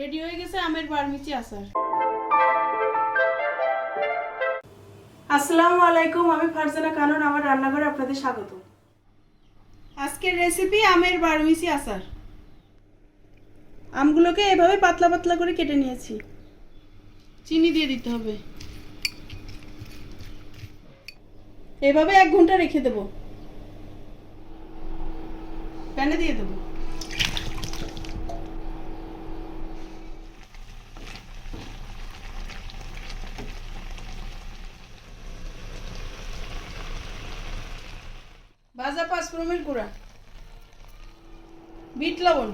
Ready হয়ে গেছে আমের বারমিচি আচার। আসসালামু আলাইকুম, আমি ফারজানা কানন, আমার রান্নাঘরে আপনাদের স্বাগত। আজকের রেসিপি আমের বারমিচি আচার। আমগুলোকে এভাবে পাতলা পাতলা করে কেটে নিয়েছি। চিনি দিয়ে দিতে হবে। এভাবে 1 ঘন্টা রেখে দেব। প্যানে দিয়ে দেব। ভাজা পাঁচফোড়নের গুঁড়া, বিট লবণ,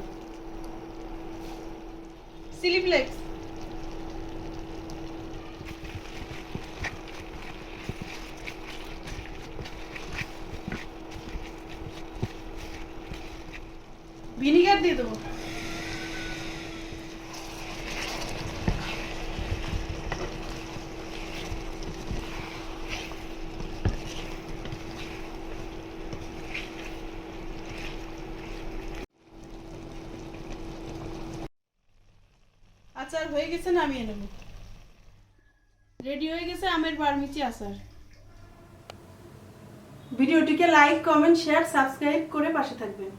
চিলি ফ্লেক্স, ভিনিগার দিয়ে দেবো। আচার হয়ে গেছে, নামিয়ে নেব। রেডি হয়ে গেছে আমের বারমিচি আচার। ভিডিওটিকে লাইক, কমেন্ট, শেয়ার, সাবস্ক্রাইব করে পাশে থাকবেন।